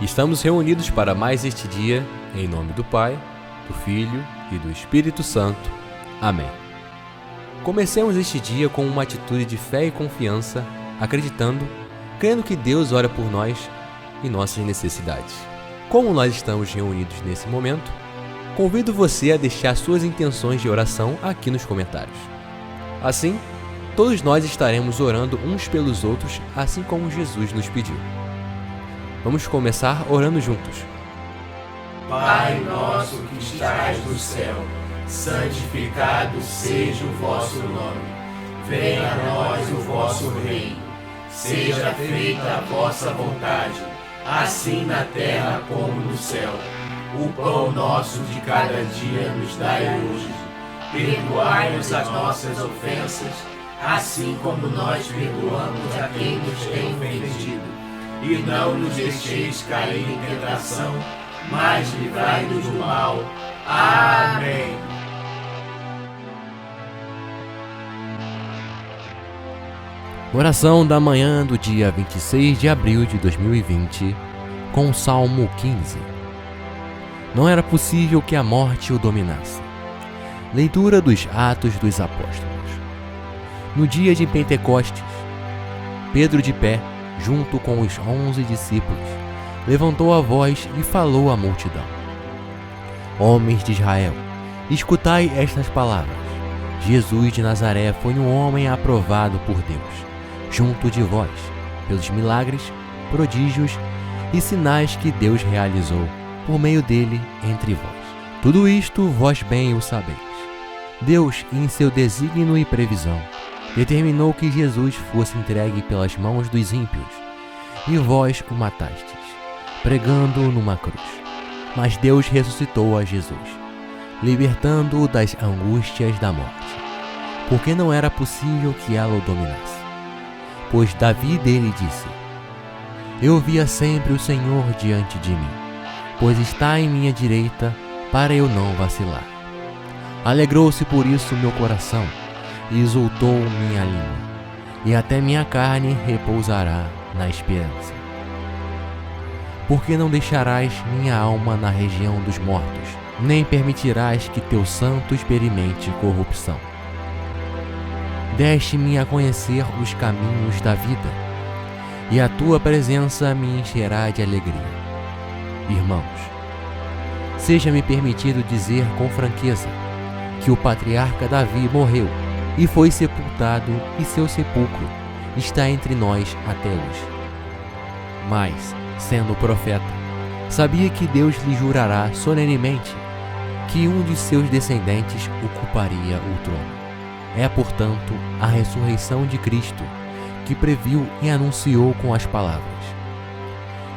Estamos reunidos para mais este dia, em nome do Pai, do Filho e do Espírito Santo. Amém. Comecemos este dia com uma atitude de fé e confiança, crendo que Deus ora por nós e nossas necessidades. Como nós estamos reunidos nesse momento, convido você a deixar suas intenções de oração aqui nos comentários. Assim, todos nós estaremos orando uns pelos outros, assim como Jesus nos pediu. Vamos começar orando juntos. Pai nosso que estás no céu, santificado seja o vosso nome. Venha a nós o vosso reino. Seja feita a vossa vontade, assim na terra como no céu. O pão nosso de cada dia nos dai hoje. Perdoai-nos as nossas ofensas, assim como nós perdoamos a quem nos tem ofendido. E não nos deixeis cair em tentação, mas livrai-nos do mal. Amém. Oração da manhã do dia 26 de abril de 2020, com o Salmo 15. Não era possível que a morte o dominasse. Leitura dos Atos dos Apóstolos. No dia de Pentecostes, Pedro, de pé, junto com os 11 discípulos, levantou a voz e falou à multidão: Homens de Israel, escutai estas palavras. Jesus de Nazaré foi um homem aprovado por Deus, junto de vós, pelos milagres, prodígios e sinais que Deus realizou por meio dele entre vós. Tudo isto vós bem o sabeis. Deus, em seu desígnio e previsão, determinou que Jesus fosse entregue pelas mãos dos ímpios, e vós o matastes, pregando-o numa cruz. Mas Deus ressuscitou a Jesus, libertando-o das angústias da morte, porque não era possível que ela o dominasse. Pois Davi dele disse: Eu via sempre o Senhor diante de mim, pois está em minha direita, para eu não vacilar. Alegrou-se por isso meu coração, e exultou minha língua, e até minha carne repousará na esperança. Porque não deixarás minha alma na região dos mortos, nem permitirás que teu santo experimente corrupção. Deste-me a conhecer os caminhos da vida, e a tua presença me encherá de alegria. Irmãos, seja-me permitido dizer com franqueza que o patriarca Davi morreu e foi sepultado, e seu sepulcro está entre nós até hoje. Mas, sendo profeta, sabia que Deus lhe jurará solenemente que um de seus descendentes ocuparia o trono. É, portanto, a ressurreição de Cristo que previu e anunciou com as palavras: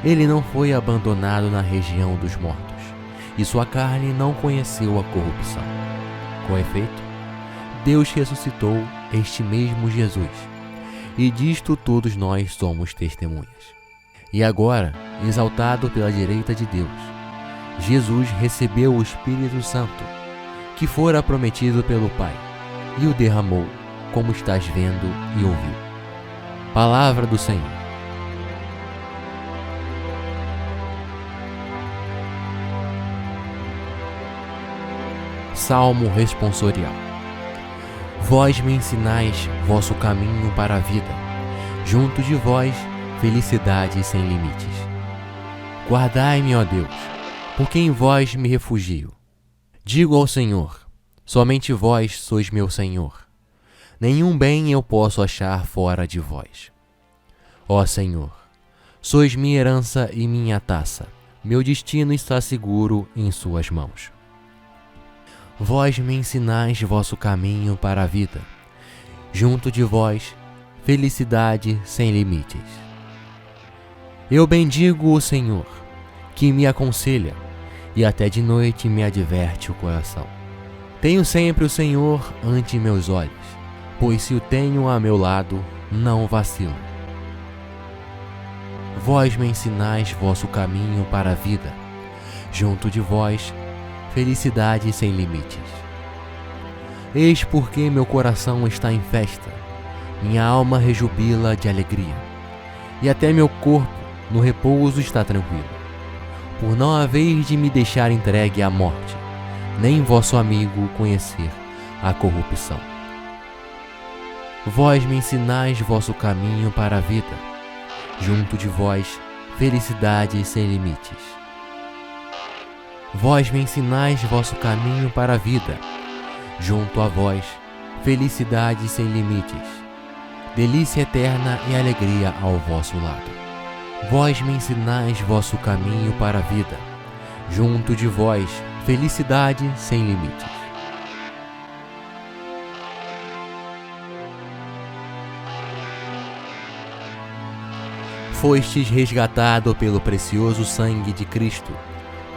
Ele não foi abandonado na região dos mortos, e sua carne não conheceu a corrupção. Com efeito, Deus ressuscitou este mesmo Jesus, e disto todos nós somos testemunhas. E agora, exaltado pela direita de Deus, Jesus recebeu o Espírito Santo, que fora prometido pelo Pai, e o derramou, como estás vendo e ouviu. Palavra do Senhor. Salmo responsorial. Vós me ensinais vosso caminho para a vida, junto de vós felicidade sem limites. Guardai-me, ó Deus, porque em vós me refugio. Digo ao Senhor: somente vós sois meu Senhor. Nenhum bem eu posso achar fora de vós. Ó Senhor, sois minha herança e minha taça. Meu destino está seguro em suas mãos. Vós me ensinais vosso caminho para a vida. Junto de vós, felicidade sem limites. Eu bendigo o Senhor, que me aconselha, e até de noite me adverte o coração. Tenho sempre o Senhor ante meus olhos, pois se o tenho a meu lado, não vacilo. Vós me ensinais vosso caminho para a vida. Junto de vós, felicidade sem limites. Eis porque meu coração está em festa, minha alma rejubila de alegria, e até meu corpo no repouso está tranquilo, por não haveis de me deixar entregue à morte, nem vosso amigo conhecer a corrupção. Vós me ensinais vosso caminho para a vida, junto de vós, felicidade sem limites. Vós me ensinais vosso caminho para a vida, junto a vós, felicidade sem limites, delícia eterna e alegria ao vosso lado. Vós me ensinais vosso caminho para a vida, junto de vós, felicidade sem limites. Fostes resgatado pelo precioso sangue de Cristo,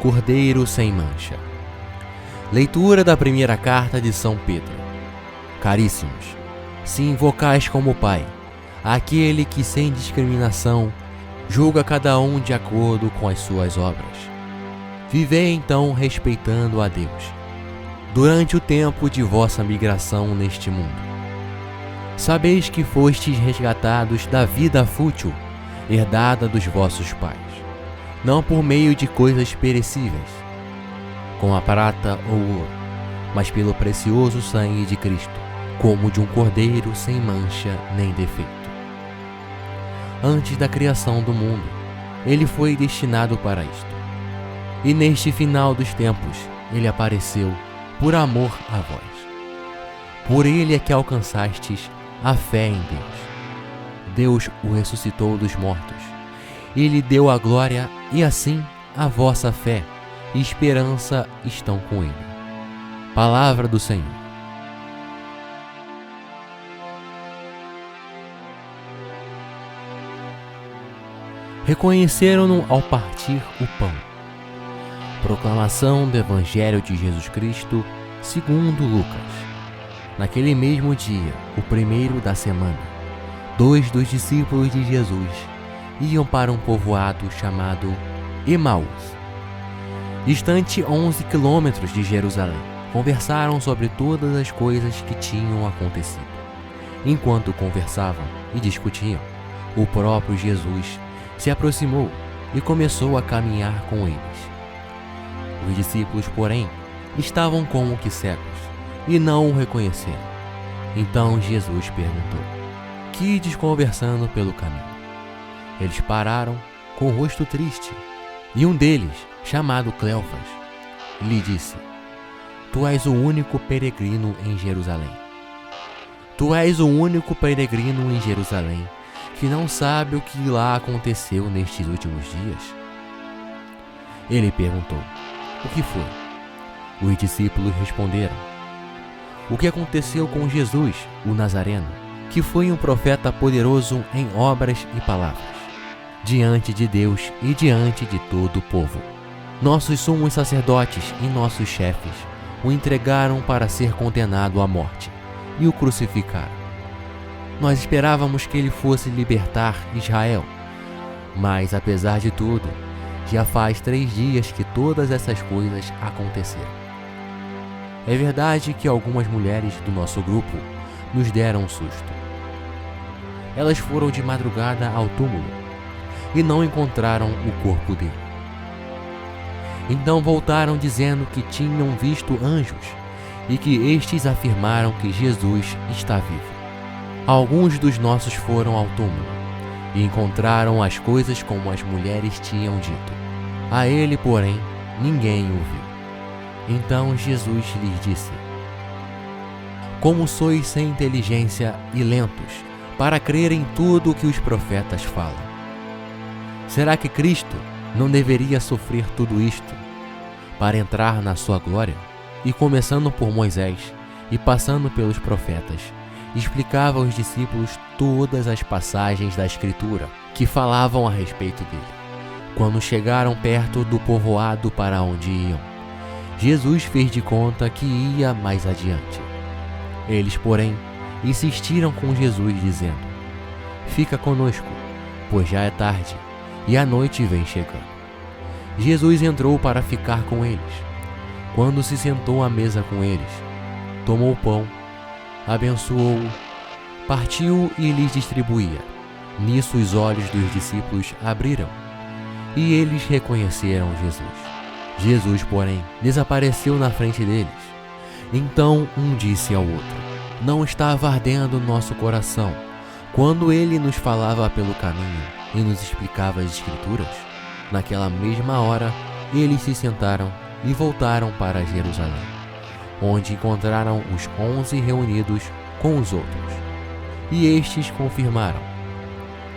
Cordeiro sem mancha. Leitura da primeira carta de São Pedro. Caríssimos, se invocais como Pai, aquele que sem discriminação julga cada um de acordo com as suas obras, vivei então respeitando a Deus, durante o tempo de vossa migração neste mundo. Sabeis que fostes resgatados da vida fútil, herdada dos vossos pais, não por meio de coisas perecíveis, como a prata ou ouro, mas pelo precioso sangue de Cristo, como de um cordeiro sem mancha nem defeito. Antes da criação do mundo, ele foi destinado para isto. E neste final dos tempos, ele apareceu por amor a vós. Por ele é que alcançastes a fé em Deus. Deus o ressuscitou dos mortos, e lhe deu a glória, e assim a vossa fé e esperança estão com ele. Palavra do Senhor. Reconheceram-no ao partir o pão. Proclamação do Evangelho de Jesus Cristo segundo Lucas. Naquele mesmo dia, o primeiro da semana, 2 dos discípulos de Jesus iam para um povoado chamado Emaús, distante 11 quilômetros de Jerusalém. Conversaram sobre todas as coisas que tinham acontecido. Enquanto conversavam e discutiam, o próprio Jesus se aproximou e começou a caminhar com eles. Os discípulos, porém, estavam como que cegos e não o reconheceram. Então Jesus perguntou: que ides conversando pelo caminho? Eles pararam com o rosto triste, e um deles, chamado Cleofas, lhe disse: Tu és o único peregrino em Jerusalém. Tu és o único peregrino em Jerusalém que não sabe o que lá aconteceu nestes últimos dias? Ele perguntou: o que foi? Os discípulos responderam: o que aconteceu com Jesus, o Nazareno, que foi um profeta poderoso em obras e palavras, diante de Deus e diante de todo o povo. Nossos sumos sacerdotes e nossos chefes o entregaram para ser condenado à morte e o crucificaram. Nós esperávamos que ele fosse libertar Israel, mas apesar de tudo, já faz 3 dias que todas essas coisas aconteceram. É verdade que algumas mulheres do nosso grupo nos deram um susto. Elas foram de madrugada ao túmulo e não encontraram o corpo dele. Então voltaram dizendo que tinham visto anjos e que estes afirmaram que Jesus está vivo. Alguns dos nossos foram ao túmulo e encontraram as coisas como as mulheres tinham dito. A ele, porém, ninguém o viu. Então Jesus lhes disse: como sois sem inteligência e lentos para crer em tudo o que os profetas falam? Será que Cristo não deveria sofrer tudo isto para entrar na sua glória? E começando por Moisés e passando pelos profetas, explicava aos discípulos todas as passagens da Escritura que falavam a respeito dele. Quando chegaram perto do povoado para onde iam, Jesus fez de conta que ia mais adiante. Eles, porém, insistiram com Jesus, dizendo: fica conosco, pois já é tarde e a noite vem chegando. Jesus entrou para ficar com eles. Quando se sentou à mesa com eles, tomou o pão, abençoou-o, partiu e lhes distribuía. Nisso os olhos dos discípulos abriram, e eles reconheceram Jesus. Jesus, porém, desapareceu na frente deles. Então um disse ao outro: não estava ardendo nosso coração quando ele nos falava pelo caminho e nos explicava as Escrituras? Naquela mesma hora, eles se sentaram e voltaram para Jerusalém, onde encontraram os 11 reunidos com os outros. E estes confirmaram: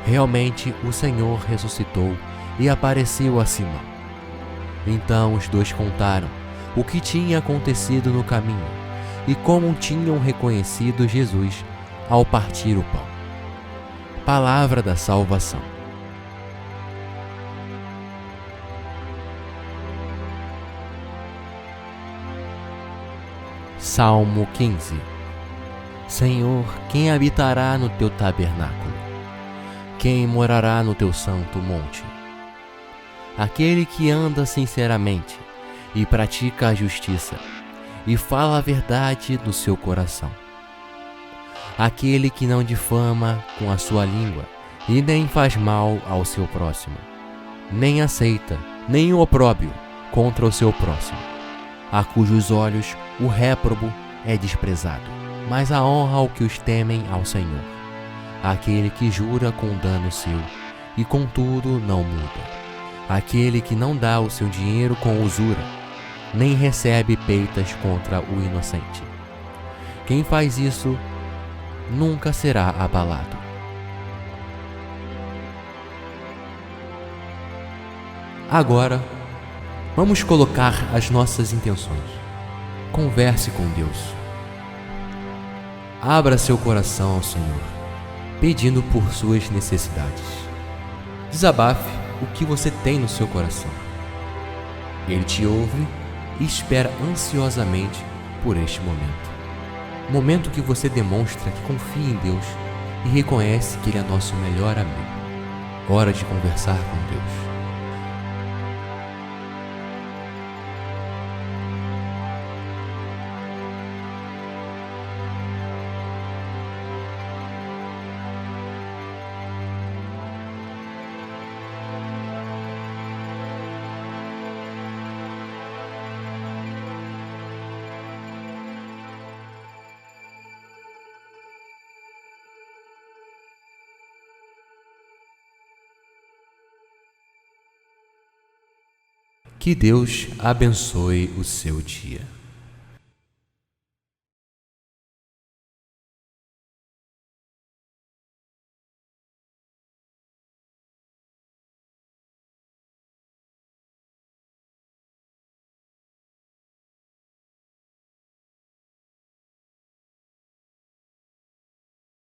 realmente o Senhor ressuscitou e apareceu a Simão. Então os dois contaram o que tinha acontecido no caminho e como tinham reconhecido Jesus ao partir o pão. Palavra da salvação. Salmo 15. Senhor, quem habitará no teu tabernáculo? Quem morará no teu santo monte? Aquele que anda sinceramente e pratica a justiça e fala a verdade do seu coração. Aquele que não difama com a sua língua e nem faz mal ao seu próximo, nem aceita nem o opróbrio contra o seu próximo, a cujos olhos o réprobo é desprezado, mas a honra ao que os temem ao Senhor. Aquele que jura com dano seu e contudo não muda. Aquele que não dá o seu dinheiro com usura, nem recebe peitas contra o inocente. Quem faz isso nunca será abalado. Agora, vamos colocar as nossas intenções. Converse com Deus. Abra seu coração ao Senhor, pedindo por suas necessidades. Desabafe o que você tem no seu coração. Ele te ouve e espera ansiosamente por este momento. Momento que você demonstra que confia em Deus e reconhece que Ele é nosso melhor amigo. Hora de conversar com Deus. Que Deus abençoe o seu dia.